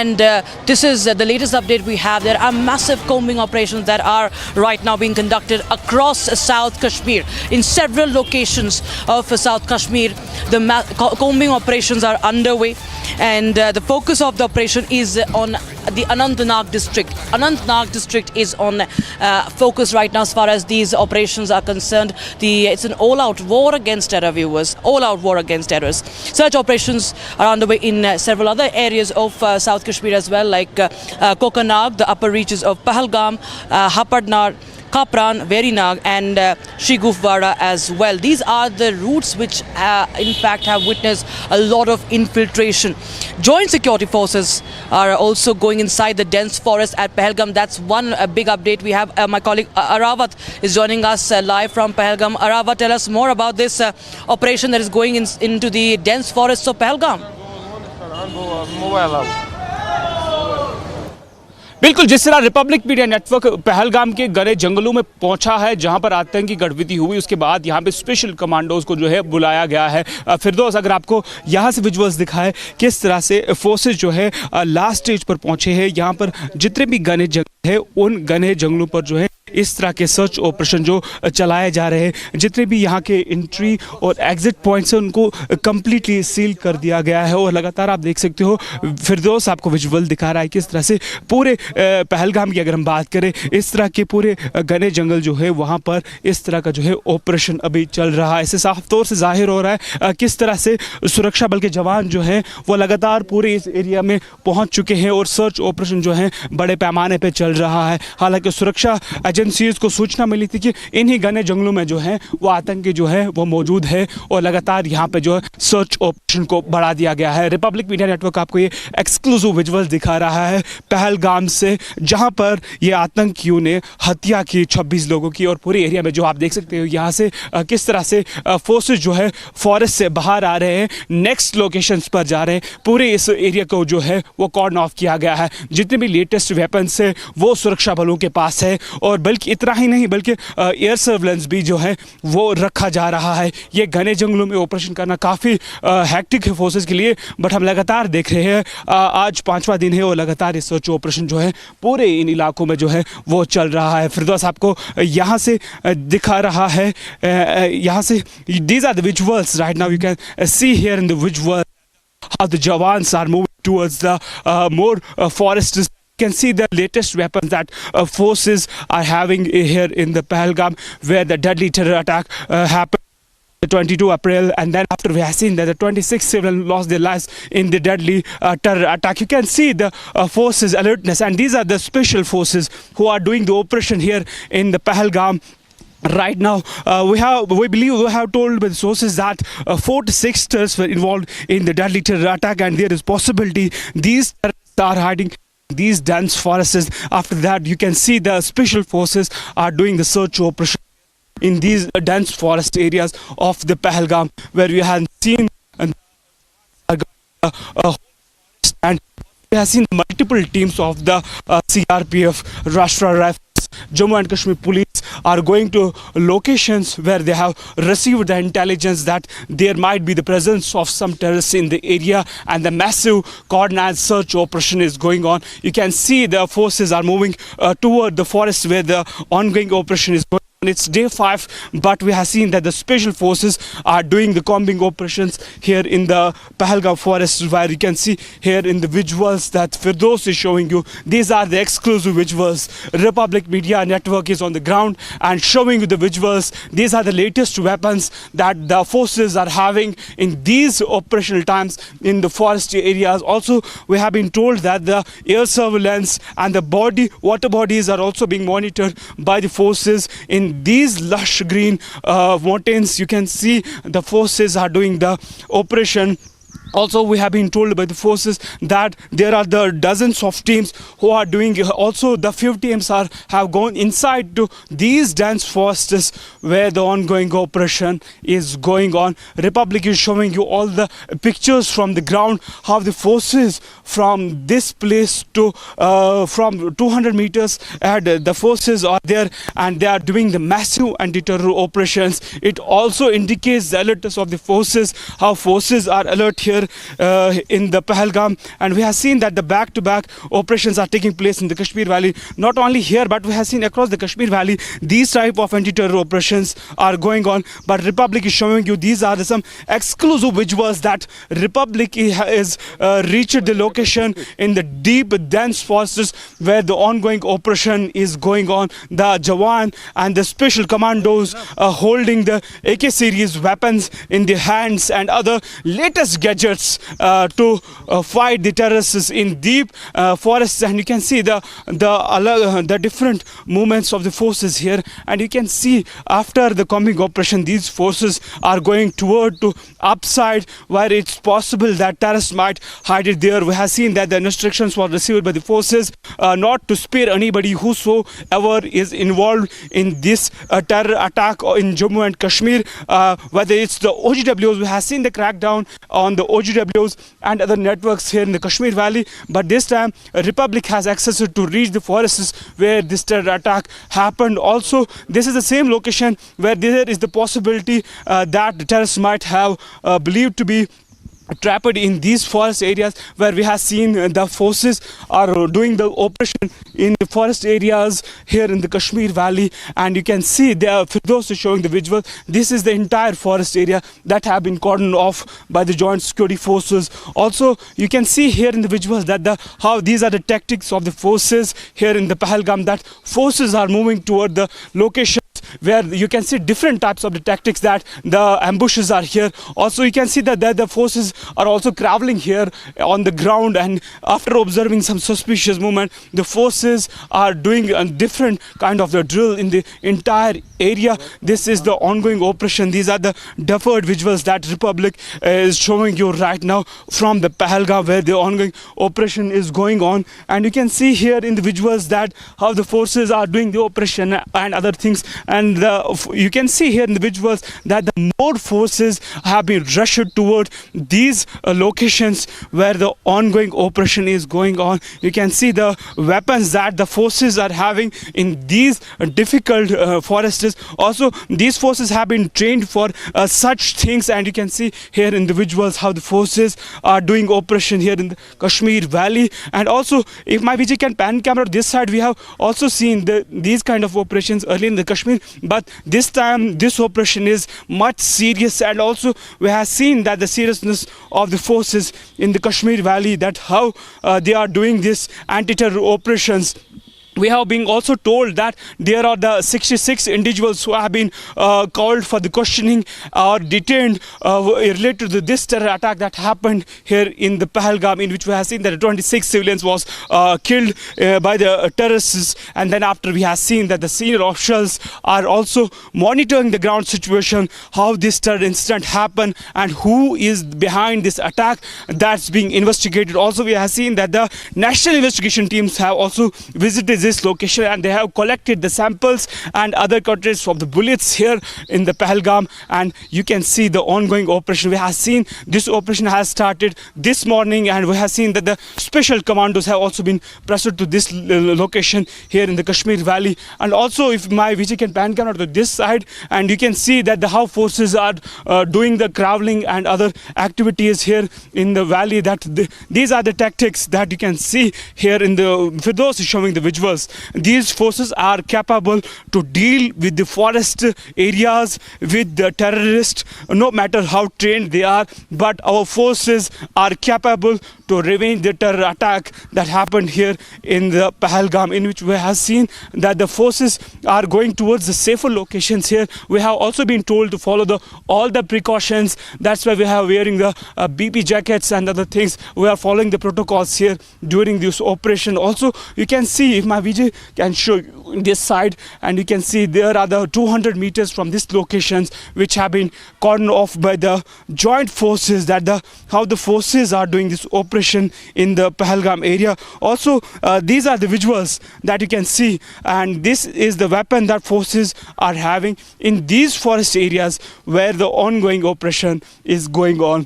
And this is the latest update we have. There are massive combing operations that are right now being conducted across South Kashmir. In several locations of South Kashmir, the combing operations are underway, and the focus of the operation is on the Anantnag district. Anantnag district is on focus right now as far as these operations are concerned. It's an all-out war against terror, viewers. All-out war against terrorists. Search operations are underway in several other areas of South Kashmir as well, like Kokanag, the upper reaches of Pahalgam, Hapadnar, Kapran, Verinag and Shigufwara as well. These are the routes which in fact have witnessed a lot of infiltration. Joint security forces are also going inside the dense forest at Pahalgam. That's one big update. We have my colleague Aravat is joining us live from Pahalgam. Aravat, tell us more about this operation that is going into the dense forests of Pahalgam. बिल्कुल, जिस तरह Republic media network Pahalgam के घने जंगलों में पहुंचा है, जहां पर आतंकी गतिविधि हुई, उसके बाद यहां पे स्पेशल कमांडोज को जो है बुलाया गया है। फिरदौस, अगर आपको यहां से विजुअल्स दिखाए किस तरह से फोर्सेस जो है लास्ट स्टेज पर पहुंचे हैं, यहां पर जितने भी घने जंगल है उन घने जंगलों पर जो है इस तरह के सर्च ऑपरेशन जो चलाए जा रहे हैं, जितने भी यहाँ के एंट्री और एग्जिट पॉइंट्स हैं उनको कम्प्लीटली सील कर दिया गया है। और लगातार आप देख सकते हो फिरदौस आपको विजुअल दिखा रहा है किस तरह से पूरे पहलगाम की अगर हम बात करें, इस तरह के पूरे घने जंगल जो है वहाँ पर इस तरह का जो है ऑपरेशन अभी चल रहा है। इससे साफ तौर से जाहिर हो रहा है किस तरह से सुरक्षा बल के जवान जो हैं वो लगातार पूरे इस एरिया में पहुँच चुके हैं और सर्च ऑपरेशन जो है बड़े पैमाने पर चल रहा है। हालांकि सुरक्षा एजेंसीज को सूचना मिली थी कि इन्हीं घने जंगलों में जो है वो आतंकी जो है वो मौजूद है और लगातार यहाँ पे जो है सर्च ऑपरेशन को बढ़ा दिया गया है। रिपब्लिक मीडिया नेटवर्क आपको ये एक्सक्लूसिव विजुअल दिखा रहा है पहलगाम से, जहाँ पर ये आतंकियों ने हत्या की 26 लोगों की। और पूरे एरिया में जो आप देख सकते हो यहाँ से किस तरह से फोर्सेस जो है फॉरेस्ट से बाहर आ रहे हैं, नेक्स्ट लोकेशंस पर जा रहे हैं। पूरे इस एरिया को जो है वो कॉर्डन ऑफ किया गया है। जितने भी लेटेस्ट वेपन्स है वो सुरक्षा बलों के पास है और बल्कि इतना ही नहीं बल्कि एयर सर्वेलेंस भी जो है वो रखा जा रहा है। ये घने जंगलों में ऑपरेशन करना काफ़ी हैक्टिक है फोर्सेस के लिए, बट हम लगातार देख रहे हैं आज 5वां दिन है और लगातार ये सर्च ऑपरेशन जो है पूरे इन इलाकों में जो है वो चल रहा है। फिरदौस आपको यहाँ से दिखा रहा है, यहाँ से these are the visuals right now, you can see here in the visual how the Jawans are moving towards the more forests. You can see the latest weapons that forces are having here in the Pahalgam, where the deadly terror attack happened the 22 April, and then after we have seen that the 26 civilians lost their lives in the deadly terror attack. You can see the forces alertness, and these are the special forces who are doing the operation here in the Pahalgam. Right now, we believe we have told by the sources that 4 to 6 terrorists were involved in the deadly terror attack, and there is possibility these terrorists are hiding these dense forests. After that, you can see the special forces are doing the search operation in these dense forest areas of the Pahalgam, where we have seen and we have seen multiple teams of the CRPF, Rashtra Rifles, Jammu and Kashmir Police are going to locations where they have received the intelligence that there might be the presence of some terrorists in the area, and the massive coordinated search operation is going on. You can see the forces are moving toward the forest where the ongoing operation is going on. It's day 5, but we have seen that the special forces are doing the combing operations here in the Pahalgam forest, where you can see here in the visuals that Firdaus is showing you. These are the exclusive visuals. Republic Media Network is on the ground and showing you the visuals. These are the latest weapons that the forces are having in these operational times in the forest areas. Also, we have been told that the air surveillance and the water bodies are also being monitored by the forces in these lush green mountains. You can see the forces are doing the operation. Also, we have been told by the forces that there are the dozens of teams who are doing. Also, the few teams have gone inside to these dense forests where the ongoing operation is going on. Republic is showing you all the pictures from the ground, how the forces from this place to from 200 meters ahead, the forces are there and they are doing the massive anti-terror operations. It also indicates the alertness of the forces, how forces are alert here here in the Pahalgam, and we have seen that the back-to-back operations are taking place in the Kashmir Valley. Not only here, but we have seen across the Kashmir Valley these type of anti-terror operations are going on. But Republic is showing you these are some exclusive visuals that Republic is reached the location in the deep dense forests where the ongoing operation is going on. The Jawan and the special commandos holding the AK series weapons in their hands and other latest gadgets to fight the terrorists in deep forests. And you can see the different movements of the forces here, and you can see after the coming operation these forces are going toward to upside where it's possible that terrorists might hide it there. We have seen that the instructions were received by the forces not to spare anybody whosoever is involved in this terror attack in Jammu and Kashmir, whether it's the OGWs. We have seen the crackdown on the OGWs and other networks here in the Kashmir Valley, but this time Republic has access to reach the forests where this terror attack happened. Also, this is the same location where there is the possibility that the terrorists might have believed to be trapped in these forest areas, where we have seen the forces are doing the operation in the forest areas here in the Kashmir Valley. And you can see there, for those showing the visual, this is the entire forest area that have been cordoned off by the joint security forces. Also, you can see here in the visuals that how these are the tactics of the forces here in the Pahalgam, that forces are moving toward the location where you can see different types of the tactics, that the ambushes are here. Also, you can see that the forces are also traveling here on the ground, and after observing some suspicious movement, the forces are doing a different kind of the drill in the entire area. This is the ongoing operation. These are the deferred visuals that Republic is showing you right now from the Pahalgam, where the ongoing operation is going on. And you can see here in the visuals that how the forces are doing the operation and other things. And you can see here in the visuals that the more forces have been rushed toward these locations where the ongoing operation is going on. You can see the weapons that the forces are having in these difficult forests. Also, these forces have been trained for such things, and you can see here in the visuals how the forces are doing operation here in the Kashmir Valley. And also, if my VG can pan camera this side, we have also seen these kind of operations early in the Kashmir, but this time this operation is much serious. And also we have seen that the seriousness of the forces in the Kashmir Valley, that how they are doing this anti-terror operations. We have been also told that there are the 66 individuals who have been called for the questioning or detained related to this terror attack that happened here in the Pahalgam, in which we have seen that 26 civilians was killed by the terrorists. And then after, we have seen that the senior officials are also monitoring the ground situation, how this terror incident happened and who is behind this attack. That's being investigated. Also, we have seen that the national investigation teams have also visited this location, and they have collected the samples and other cartridges from the bullets here in the Pahalgam. And you can see the ongoing operation. We have seen this operation has started this morning, and we have seen that the special commandos have also been present to this location here in the Kashmir Valley. And also, if my VG can pan camera to this side, and you can see that how forces are doing the traveling and other activities here in the valley, that these are the tactics that you can see here in the, for those showing the visuals. These forces are capable to deal with the forest areas, with the terrorists, no matter how trained they are. But our forces are capable to revenge the terror attack that happened here in the Pahalgam, in which we have seen that the forces are going towards the safer locations here. We have also been told to follow all the precautions. That's why we have wearing the BP jackets and other things. We are following the protocols here during this operation. Also, you can see, if my VJ can show you this side, and you can see there are the 200 meters from these locations which have been cordoned off by the joint forces, that how the forces are doing this operation in the Pahalgam area. Also, these are the visuals that you can see, and this is the weapon that forces are having in these forest areas where the ongoing operation is going on.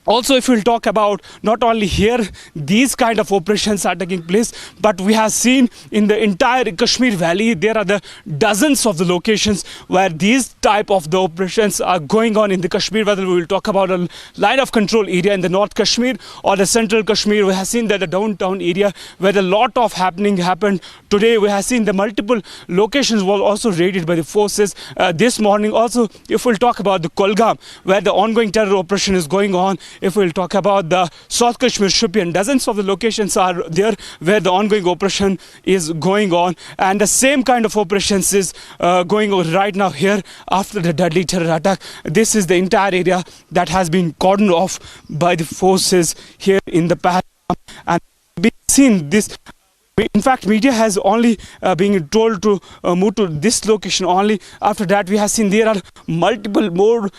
Also, if we'll talk about not only here, these kind of operations are taking place, but we have seen in the entire Kashmir Valley, there are the dozens of the locations where these type of the operations are going on in the Kashmir. Whether we will talk about a line of control area in the North Kashmir or the Central Kashmir, we have seen that the downtown area where a lot of happening happened today. We have seen the multiple locations were also raided by the forces this morning. Also, if we'll talk about the Kolgam, where the ongoing terror operation is going on. If we'll talk about the South Kashmir Shopian, dozens of the locations are there where the ongoing operation is going on, and the same kind of operations is going on right now here after the deadly terror attack. This is the entire area that has been cordoned off by the forces here in the Pahalgam, and we've seen this. In fact, media has only been told to move to this location only. After that, we have seen there are multiple more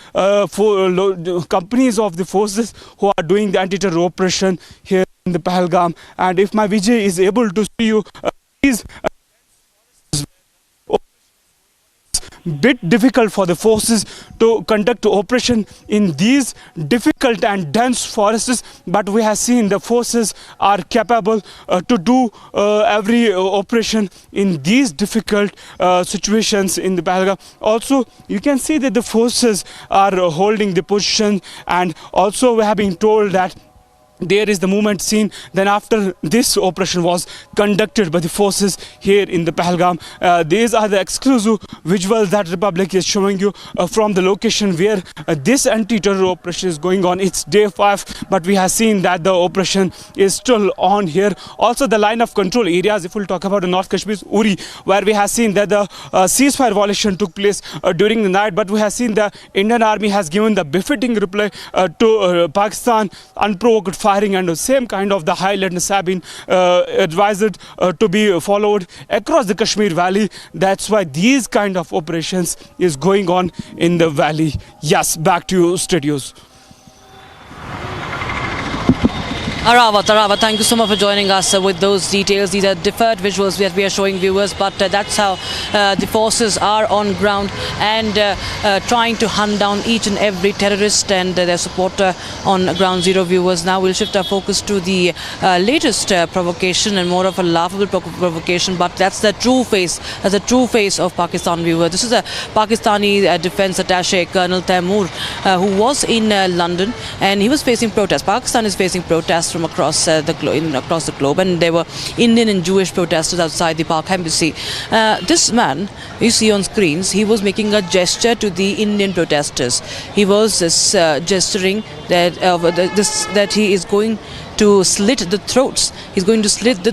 companies of the forces who are doing the anti-terror operation here in the Pahalgam. And if my Vijay is able to see you, these bit difficult for the forces to conduct operation in these difficult and dense forests, but we have seen the forces are capable to do every operation in these difficult situations in the Pahalgam. Also, you can see that the forces are holding the position, and also we have been told that there is the movement seen then after this operation was conducted by the forces here in the Pahalgam. These are the exclusive visuals that Republic is showing you from the location where this anti-terror operation is going on. It's day 5, but we have seen that the operation is still on here. Also, the line of control areas, if we'll talk about the North Kashmir, Uri, where we have seen that the ceasefire violation took place during the night, but we have seen the Indian Army has given the befitting reply to Pakistan, unprovoked firing, and the same kind of the high alertness have been advised to be followed across the Kashmir Valley. That's why these kind of operations is going on in the valley. Yes, back to you, studios. Arawat, thank you so much for joining us with those details. These are deferred visuals that we are showing viewers, but that's how the forces are on ground and trying to hunt down each and every terrorist and their supporter on Ground Zero viewers. Now we'll shift our focus to the latest provocation, and more of a laughable provocation, but that's the true face. That's the true face of Pakistan viewer. This is a Pakistani defense attaché, Colonel Taimur, who was in London, and he was facing protests. Pakistan is facing protests from across across the globe, and there were Indian and Jewish protesters outside the Pak embassy. This man you see on screens, he was making a gesture to the Indian protesters. He was gesturing that that he is going to slit the throats. He's going to slit the